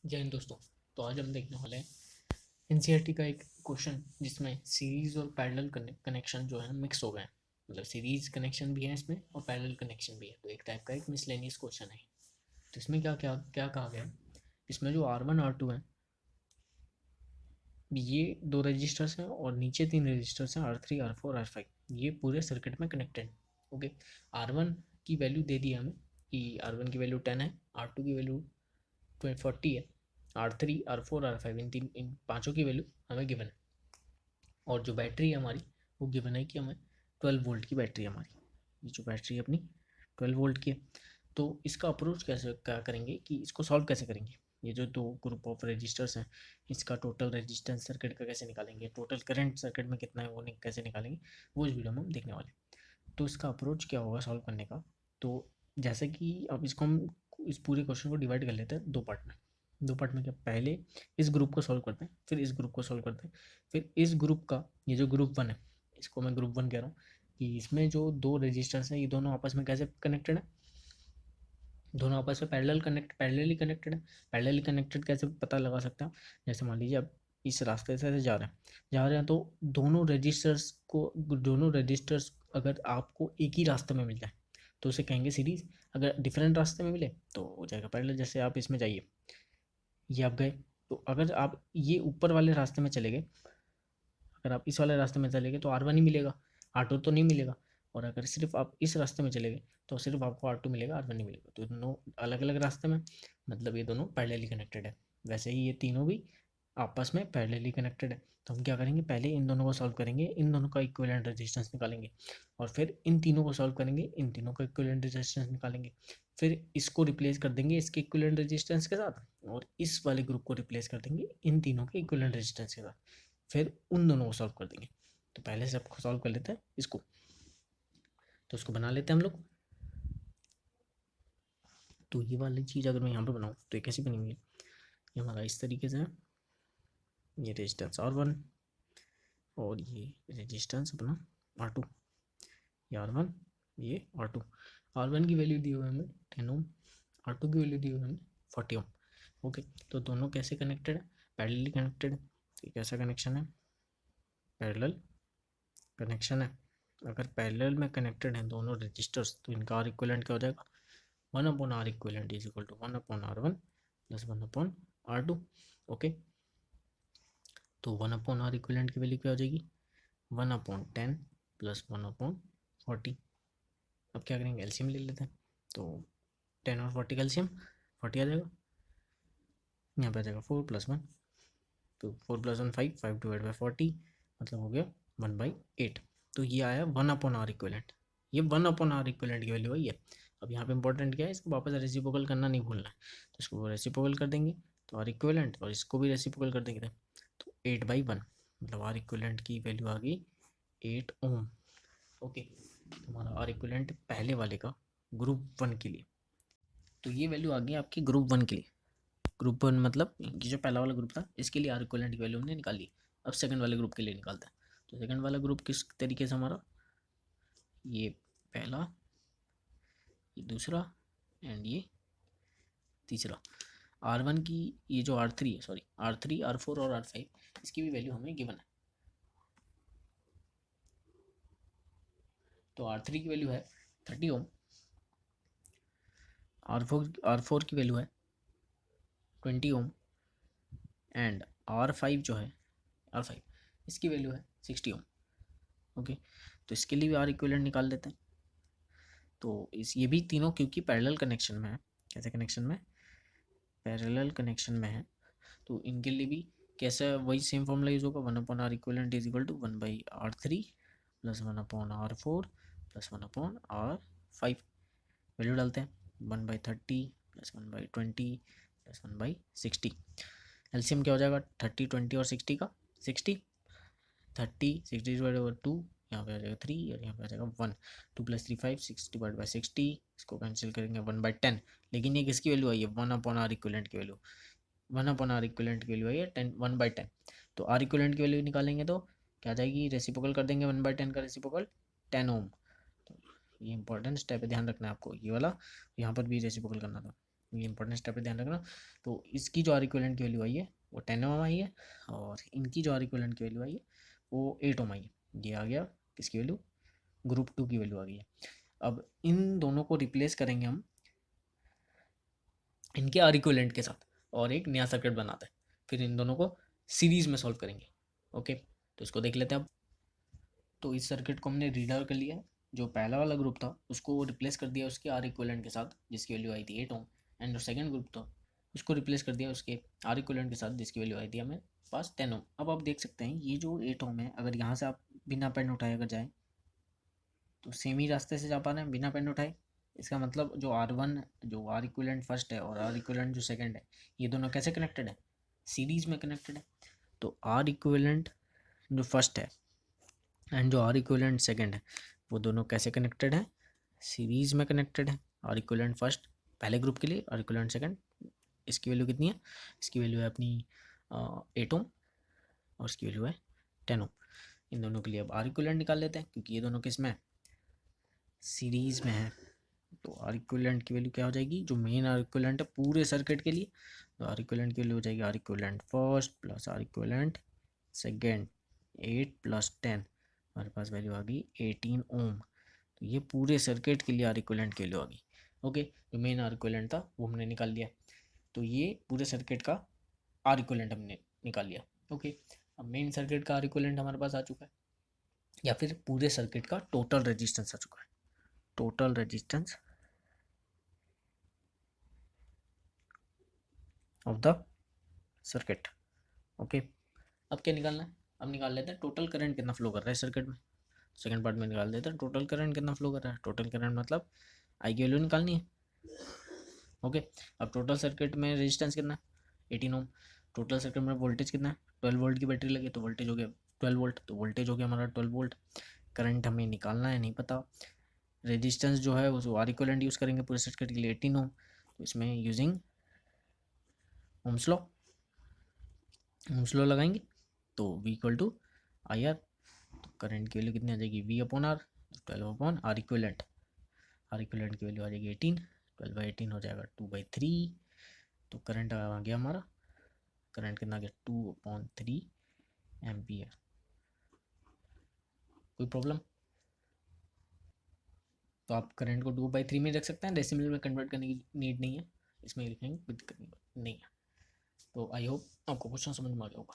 जय हिंद दोस्तों। तो आज हम देखने वाले हैं एनसीईआरटी का एक क्वेश्चन जिसमें सीरीज और पैरेलल कनेक्शन जो है मिक्स हो गए हैं। मतलब सीरीज कनेक्शन भी है इसमें और पैरेलल कनेक्शन भी है, तो एक टाइप का एक मिसलेनियस क्वेश्चन है। तो इसमें क्या क्या क्या कहा गया है, इसमें जो R1 R2 है ये दो रजिस्टर्स हैं और नीचे तीन रजिस्टर्स हैं R3 R4 R5, ये पूरे सर्किट में कनेक्टेड। ओके, R1 की वैल्यू दे दी हमें कि R1 की वैल्यू 10 है, R2 की वैल्यू 40 है, R3 R4 R5 इन पाँचों की वैल्यू हमें गिवन है। और जो बैटरी है हमारी वो गिवन है कि हमें 12 वोल्ट की बैटरी है हमारी, ये जो बैटरी है अपनी 12 वोल्ट की है। तो इसका अप्रोच कैसे क्या करेंगे कि इसको सॉल्व कैसे करेंगे, ये जो दो ग्रुप ऑफ रजिस्टर्स हैं इसका टोटल रेजिस्टेंस सर्किट का कैसे निकालेंगे, टोटल करंट सर्किट में कितना है वो कैसे निकालेंगे, वो इस वीडियो में हम देखने वाले हैं। तो इसका अप्रोच क्या होगा सॉल्व करने का, तो जैसे कि अब इसको हम इस पूरे क्वेश्चन को डिवाइड कर लेते हैं दो पार्ट में क्या, पहले इस ग्रुप को सॉल्व करते हैं, फिर इस ग्रुप को सॉल्व करते हैं, फिर इस ग्रुप का ये जो ग्रुप वन है इसको मैं ग्रुप वन कह रहा हूँ कि इसमें जो दो रेजिस्टेंस हैं ये दोनों आपस में कैसे कनेक्टेड है, दोनों आपस में पैरेलली कनेक्टेड है। पैरेलली कनेक्टेड कैसे पता लगा सकते हैं, जैसे मान लीजिए अब इस रास्ते से जा रहे हैं तो दोनों रजिस्टर्स अगर आपको एक ही रास्ते में मिल जाए तो उसे कहेंगे सीरीज। अगर डिफरेंट रास्ते में मिले तो हो जाएगा पैरेलल। जैसे आप इसमें जाइए, ये आप गए, तो अगर आप ये ऊपर वाले रास्ते में चले गए, अगर आप इस वाले रास्ते में चले गए तो R1 ही मिलेगा, R2 तो नहीं मिलेगा। और अगर सिर्फ आप इस रास्ते में चले गए तो सिर्फ आपको R2 मिलेगा, R1 नहीं मिलेगा। तो दोनों अलग अलग रास्ते में, मतलब ये दोनों पैरेलली कनेक्टेड है। वैसे ही ये तीनों भी आपस में पैरेलली कनेक्टेड है। तो हम क्या करेंगे, पहले इन दोनों को सॉल्व करेंगे, इन दोनों का इक्विवेलेंट रेजिस्टेंस निकालेंगे, और फिर इन तीनों को सॉल्व करेंगे, इन तीनों का इक्विवेलेंट रेजिस्टेंस निकालेंगे, फिर इसको रिप्लेस कर देंगे इसके इक्विवेलेंट रेजिस्टेंस के साथ, और इस वाले ग्रुप को रिप्लेस कर देंगे इन तीनों के इक्विवेलेंट रेजिस्टेंस के साथ, फिर उन दोनों को सॉल्व कर देंगे। तो पहले से आपको सॉल्व कर लेते हैं इसको, तो इसको बना लेते हैं हम लोग। तो ये वाली चीज़ अगर मैं यहाँ पर बनाऊँ तो ये कैसी बनेंगी, ये हमारा इस तरीके से है, ये रेजिस्टेंस R1 और ये रेजिस्टेंस अपना R2, ये R1 ये R1 की वैल्यू दी हुई है हमें 10 ओम, R2 की वैल्यू दी हुई है हमें 40 ओम। ओके, तो दोनों कैसे कनेक्टेड है, पैरेलली कनेक्टेड है। तो कैसा कनेक्शन है, पैरेलल कनेक्शन है। अगर पैरेलल में कनेक्टेड हैं दोनों रजिस्टर्स तो इनका आर इक्विवेलेंट क्या हो जाएगा, 1/R equivalent is equal to 1/R1 plus 1/R2। Okay, तो 1/R इक्विवेलेंट की वैल्यू क्या हो जाएगी, 1/10 प्लस 1/40। अब क्या करेंगे, एलसीएम ले लेते हैं। तो 10 और 40 का एलसीएम 40 आ जाएगा, यहाँ पे आ जाएगा 4 + 1, तो 4 + 1 5, 5 डिवाइड बाई 40 मतलब हो गया 1/8। तो ये आया 1/R इक्विवेलेंट, ये 1/R इक्विवेलेंट की वैल्यू आई है। अब यहाँ पे इंपॉर्टेंट क्या है, इसको वापस रेसिप्रोकल करना नहीं भूलना है, तो इसको रेसिप्रोकल कर देंगे तो आर इक्विवेलेंट, और इसको भी रेसिप्रोकल कर देंगे तो 8/1, मतलब आर इक्विवेलेंट की वैल्यू आ गई 8 ओम। ओके, तो हमारा आर इक्विवेलेंट पहले वाले का ग्रुप वन के लिए, तो ये वैल्यू आ गई आपकी ग्रुप वन के लिए। ग्रुप वन मतलब कि जो पहला वाला ग्रुप था इसके लिए आर इक्विवेलेंट की वैल्यू हमने निकाल ली। अब सेकंड वाले ग्रुप के लिए निकालते हैं। तो सेकंड वाला ग्रुप किस तरीके से हमारा, ये पहला, ये दूसरा एंड ये तीसरा। R1 की ये जो R3 है, सॉरी R3 R4 और R5 इसकी भी वैल्यू हमें गिवन है। तो R3 की वैल्यू है 30 ओम, R4 की वैल्यू है 20 ओम, एंड R5 जो है R5 इसकी वैल्यू है 60 ओम। ओके, तो इसके लिए भी आर इक्विवेलेंट निकाल लेते हैं। तो इस ये भी तीनों क्योंकि पैरेलल कनेक्शन में है, कैसे कनेक्शन में, पैरेलल कनेक्शन में है, तो इनके लिए भी कैसा वही सेम फॉर्मूला यूज होगा, 1/R equivalent is equal to 1/R3 plus 1/R4 plus 1/R5। Value डालते हैं 1/30 प्लस 1/20 प्लस 1/60। एलसीएम क्या हो जाएगा 30 20 और 60 का, 60 30 60 डिवाइड बाई 2, यहाँ पे आ जाएगा 3 और यहाँ पे आ जाएगा 1, 2 + 3 5, 6 डिवाइड बाई 60, इसको कैंसिल करेंगे 1/10। लेकिन ये किसकी वैल्यू आई है, 1/R इक्विवेलेंट की वैल्यू, 1/R इक्विवेलेंट की वैल्यू आई है 10 1/10। तो आर इक्विवेलेंट की वैल्यू निकालेंगे तो क्या आ जाएगी, रेसिप्रोकल कर देंगे 1/10 का रेसिप्रोकल 10 ओम। तो ये इंपॉर्टेंट स्टेप है, ध्यान रखना है आपको ये वाला, यहाँ पर भी रेसिप्रोकल करना था। ये इंपॉर्टेंट स्टेप पे ध्यान रखना। तो इसकी जो आर इक्विवेलेंट की वैल्यू आई है वो 10 ओम आई है, और इनकी जो आर इक्विवेलेंट की वैल्यू आई है वो 8 ओम आई है। ये आ गया किसकी वैल्यू, ग्रुप 2 की वैल्यू आ गई है। अब इन दोनों को रिप्लेस करेंगे हम इनके आर इक्विवेलेंट के साथ और एक नया सर्किट बनाते हैं, फिर इन दोनों को सीरीज में सॉल्व करेंगे। ओके, तो इसको देख लेते हैं अब। तो इस सर्किट को हमने रीड आउट कर लिया। जो पहला वाला ग्रुप था उसको रिप्लेस कर दिया उसके आर इक्विवेलेंट के साथ जिसकी वैल्यू आई थी 8 ओम, एंड जो सेकंड ग्रुप था उसको रिप्लेस कर दिया उसके आर इक्विवेलेंट के साथ जिसकी वैल्यू आई थी हमें पास 10 ओम। अब आप देख सकते हैं ये जो 8 ओम है, अगर यहाँ से आप बिना पेन उठाए अगर जाए तो सेम ही रास्ते से जा पा रहे हैं बिना पेन उठाए। इसका मतलब जो R1 जो आर इक्विवेलेंट फर्स्ट है और आर इक्विवेलेंट जो सेकंड है, ये दोनों कैसे कनेक्टेड है, सीरीज में कनेक्टेड है। तो आर इक्विवेलेंट जो फर्स्ट है एंड जो आर इक्विवेलेंट सेकंड है वो दोनों कैसे कनेक्टेड है, सीरीज में कनेक्टेड है। आर इक्विवेलेंट फर्स्ट पहले ग्रुप के लिए, आर इक्विवेलेंट सेकंड, इसकी वैल्यू कितनी है, इसकी वैल्यू है अपनी 8 ओम और इसकी वैल्यू है 10 ओम। इन दोनों के लिए अब आर इक्विवेलेंट निकाल लेते हैं क्योंकि ये दोनों किस में है, सीरीज में है। तो आर इक्विवेलेंट की वैल्यू क्या हो जाएगी, जो मेन आर इक्विवेलेंट है पूरे सर्किट के लिए, तो आर इक्विवेलेंट की वैल्यू हो जाएगी R equivalent first plus R equivalent second 8 + 10, हमारे पास वैल्यू आ गई 18 ओम। तो ये पूरे सर्किट के लिए आर इक्विवेलेंट की वैल्यू आ गई। ओके, जो मेन आर इक्विवेलेंट था वो हमने निकाल लिया। तो ये पूरे सर्किट का आर इक्विवेलेंट हमने निकाल लिया। ओके, अब मेन सर्किट का आर इक्विवेलेंट हमारे पास आ चुका है, या फिर पूरे सर्किट का टोटल रेजिस्टेंस आ चुका है, total resistance of the circuit. Okay, अब क्या निकालना है, अब निकाल लेते हैं टोटल करंट कितना फ्लो कर रहा है सर्किट में। सेकंड पार्ट में निकाल देते हैं टोटल करंट कितना फ्लो कर रहा है। टोटल करंट मतलब आई की वैल्यू निकालनी है। ओके, अब टोटल सर्किट में रेजिस्टेंस कितना है, 18 ओम। टोटल सर्किट में वोल्टेज कितना है, 12 वोल्ट की बैटरी लगी तो वोल्टेज हो गया 12 वोल्ट, तो वोल्टेज हो गया हमारा 12 वोल्ट। करंट हमें निकालना है, नहीं पता। रेजिस्टेंस जो है वो आर इक्विवेलेंट यूज़ करेंगे पूरे सर्किट के लिए 18 ओम, तो इसमें using Ohm's law, Ohm's law लगाएंगे तो V = IR। तो करंट की वैल्यू कितनी आ जाएगी, V/R, 12/R इक्विवेलेंट। आर इक्विवेलेंट की वैल्यू आ जाएगी 18, 12/18 हो जाएगा 2/3। तो करंट आ गया हमारा, करंट कितना आ गया 2/3 एम्पियर। कोई प्रॉब्लम, तो आप करंट को 2/3 में रख सकते हैं, डेसिमल में कन्वर्ट करने की नीड नहीं है, इसमें लिखेंगे कोई दिक्कत नहीं है। तो आई होप आपको क्वेश्चन समझ में आ गया होगा।